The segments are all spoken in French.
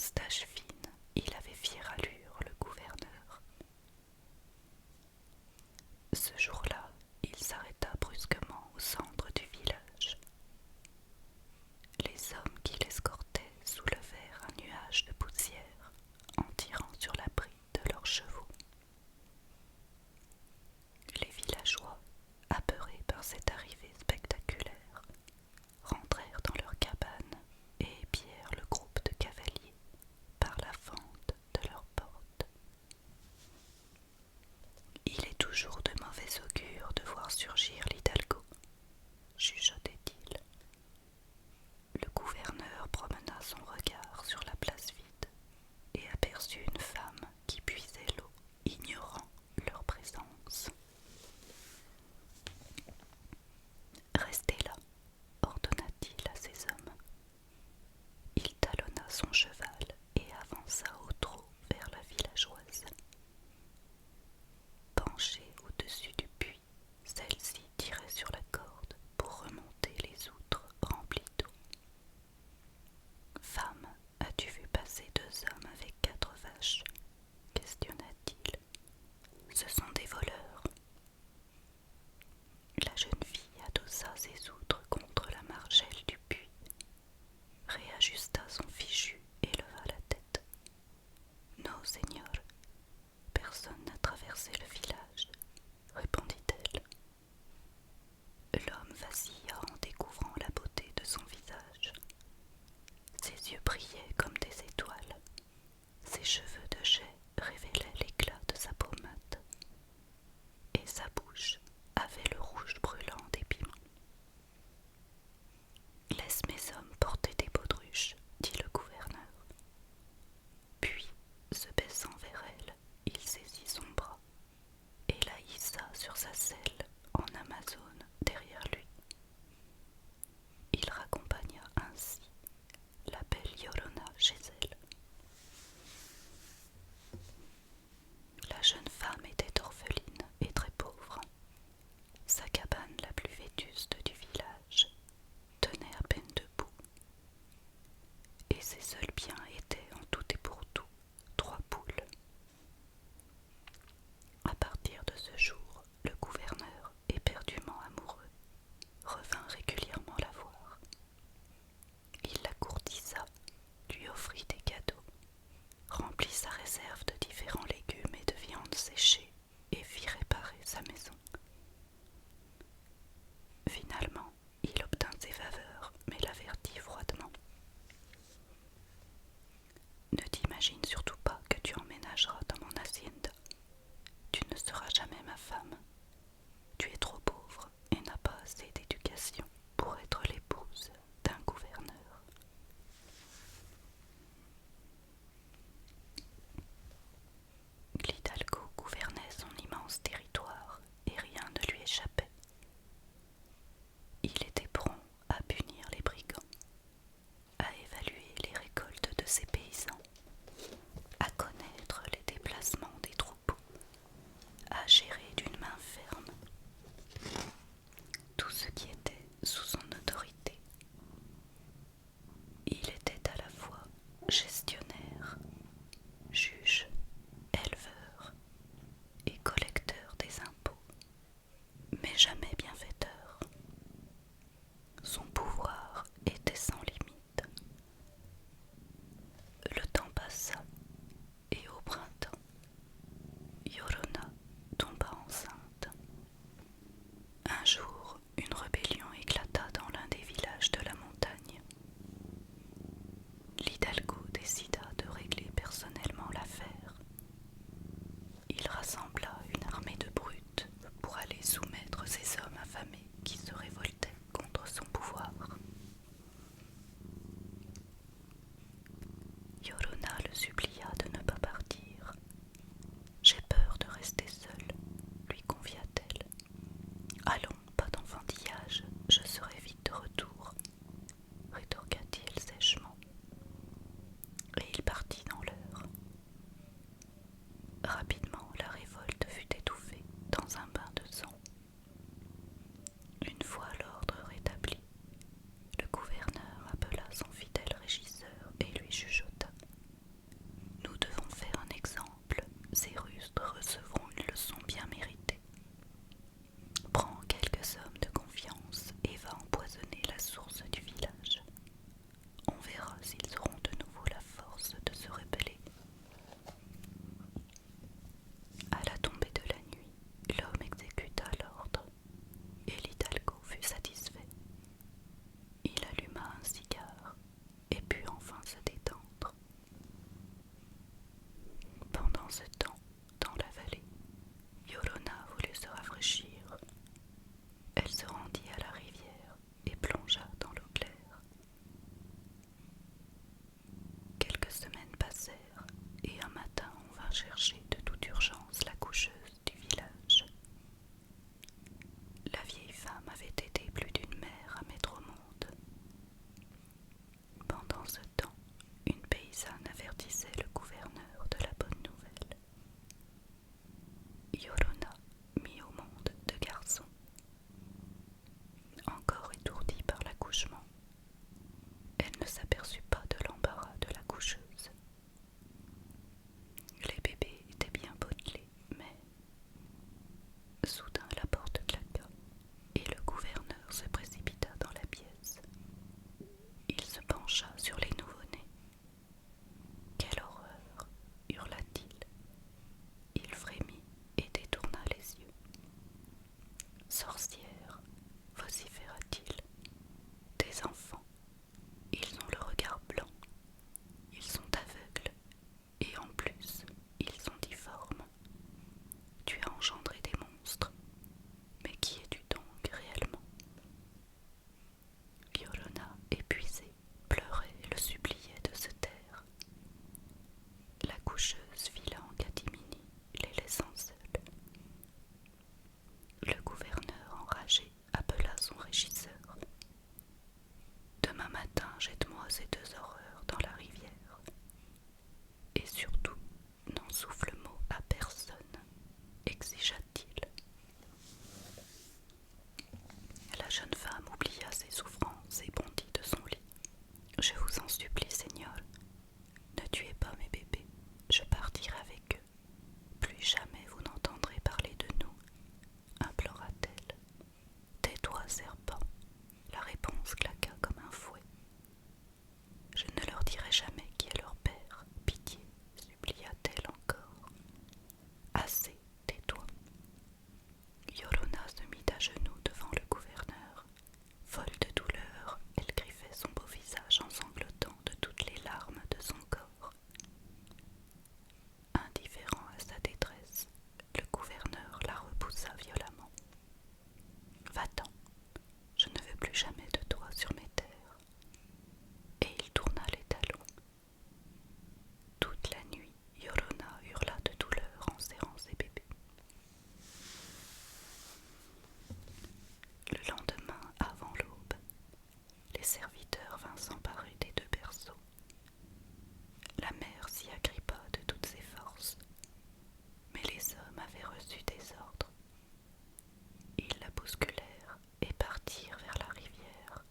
moustache fine, il avait fière allure, le gouverneur. Ce jour-là, il s'arrêta brusquement au centre du village. Les hommes qui l'escortaient soulevèrent un nuage de poussière en tirant sur la bride de leurs chevaux. Les villageois, apeurés par cette arrivée spectaculaire, rentrèrent dans leurs cabanes et épièrent le groupe de cavaliers par la fente de leurs portes. Il est toujours de mauvais augure de voir surgir l'Hidalgo, chuchotait-il. Le gouverneur promena son regard sur la place vide et aperçut une femme qui puisait l'eau, ignorant leur présence. Restez là, ordonna-t-il à ses hommes. Il talonna son cheval et avança au trot vers la villageoise. Penchée au-dessus du puits, celle-ci tirait sur la corde pour remonter les outres remplies d'eau. Femme, as-tu vu passer 2 hommes avec 4 vaches? Questionna-t-il. Ce sont des voleurs. La jeune fille adossa ses outres contre la margelle du puits, réajusta son fichu et leva la tête. Non, Seigneur, personne n'a traversé le village, répondit-elle. L'homme vacilla en découvrant la beauté de son visage. Ses yeux brillaient comme des étoiles. Ses cheveux de jais révélaient l'éclat de sa peau mate. Et sa bouche avait le rouge brûlant des piments. Laisse mes hommes porter des baudruches, dit le gouverneur. Puis, se baissant vers elle, il saisit son bras et la hissa sur sa selle en amazone derrière lui. Il raccompagna ainsi la belle Yorona chez elle. La jeune femme était orpheline et très pauvre. Sa cabane la plus vétuste du village tenait à peine debout, et ses seuls biens étaient en tout et pour tout 3 poules. À partir de ce jour, le gouverneur, éperdument amoureux, revint régulièrement la voir. Il la courtisa, lui offrit des cadeaux, remplit sa réserve de différents légumes et de viandes séchées et fit réparer sa maison. Finalement, il obtint ses faveurs, mais l'avertit froidement. Ne t'imagine surtout pas que tu emménageras dans mon hacienda. Tu ne seras jamais ma femme. Tu es trop pauvre et n'as pas assez d'éducation pour être l'épouse d'un gouverneur. L'Hidalgo gouvernait son immense territoire et rien ne lui échappait. Il était prompt à punir les brigands, à évaluer les récoltes de ses paysans, à connaître les déplacements des troupeaux, à gérer d'une main ferme tout ce qui était sous son autorité. Il était à la fois gestionnaire, juge, éleveur et collecteur des impôts, mais jamais bienfaiteur. Son pouvoir était sans limite. Le temps passa, et au printemps, Yorona tomba enceinte. Un jour, une rébellion éclata dans l'un des villages de la montagne. L'Hidalgo décida de régler personnellement l'affaire. Il rassembla une armée de brutes pour aller soumettre ces hommes affamés qui se révoltaient contre son pouvoir. Yorona le supplia de ne pas partir. « J'ai peur de rester seule, lui confia-t-elle. Allons, pas d'enfantillage, je serai vite de retour, rétorqua-t-il sèchement. Et il partit dans l'heure. Rapidement, la révolte fut étouffée dans un bain de sang. Une fois l'ordre rétabli, le gouverneur appela son fidèle régisseur et lui chuchota. recevront une leçon bien méritée. Prends quelques hommes de confiance et va empoisonner la source du village. On verra s'ils auront de nouveau la force de se rebeller. À la tombée de la nuit, l'homme exécuta l'ordre, et l'hidalgo fut satisfait. Il alluma un cigare et put enfin se détendre. Pendant ce temps, dans la vallée, Yorona voulut se rafraîchir. Elle se rendit à la rivière et plongea dans l'eau claire. Quelques semaines passèrent et un matin on vint chercher de toute urgence la coucheuse du village. La vieille femme avait été plus d'une mère à mettre au monde. Pendant ce temps, une paysanne avertissait le gouverneur de la bonne nouvelle. Yorona mit au monde 2 garçons. Encore étourdie par l'accouchement, elle ne s'aperçut pas de l'embarras de la coucheuse. Les bébés étaient bien potelés, mais soudain la porte claqua et le gouverneur se précipita dans la pièce. Il se pencha sur les nouveau-nés. Quelle horreur! Hurla-t-il. Il frémit et détourna les yeux. Sorcière, vociféra-t-il. Des enfants, ils ont le regard blanc, ils sont aveugles, et en plus, ils sont difformes. Tu as engendré des monstres, mais qui es-tu donc réellement? Yorona, épuisée, pleurait et le suppliait de se taire. La coucheuse fila en catimini, les laissant seuls. Le gouverneur, enragé, appela son régisseur. Demain matin, jette-moi ces 2 horreurs dans la rivière. Et surtout, n'en souffle mot à personne, exigea-t-il. La jeune femme oublia ses souffrances et bondit de son lit. Je vous en supplie, Seigneur, ne tuez pas mes bébés, je partirai avec eux. Plus jamais vous n'entendrez parler de nous, implora-t-elle. Tais-toi, serpent. La réponse claqua comme un fouet. Je ne leur dirai jamais qui est leur père. Pitié, supplia-t-elle encore. Assez, tais-toi. Yorona se mit à genoux devant le gouverneur. Folle de douleur, elle griffait son beau visage en sanglotant de toutes les larmes de son corps. Indifférent à sa détresse, le gouverneur la repoussa violemment. Va-t'en, je ne veux plus jamais de toi sur mes terres. Et il tourna les talons. Toute la nuit, Yorona hurla de douleur en serrant ses bébés. Le lendemain, avant l'aube, les serviteurs vinrent s'emparer des 2 berceaux. La mère s'y agrippa de toutes ses forces, mais les hommes avaient reçu des ordres. Ils la bousculèrent et partirent vers la rivière.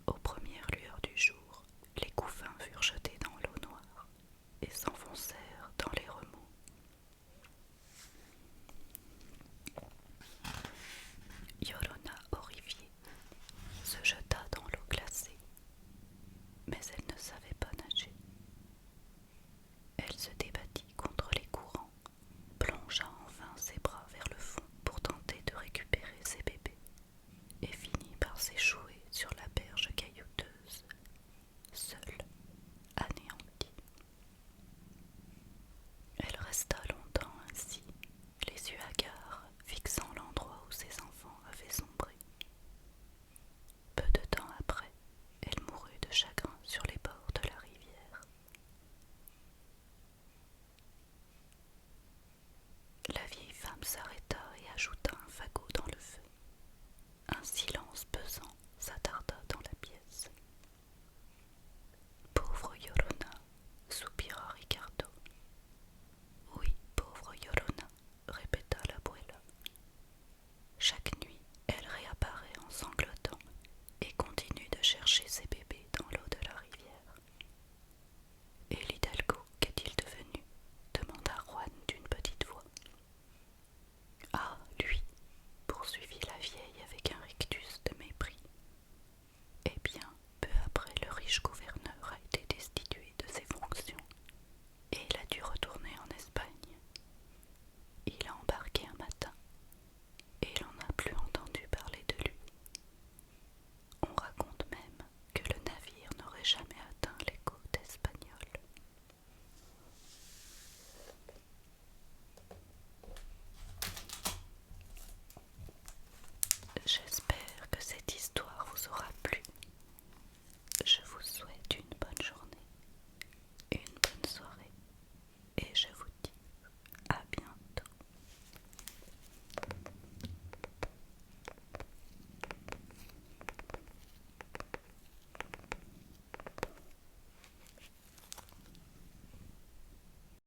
Aux premières lueurs du jour, les couffins furent jetés dans l'eau noire et s'enfoncèrent dans les remous. Yorona, horrifiée, se jeta dans l'eau glacée, mais elle ne savait pas nager. Elle se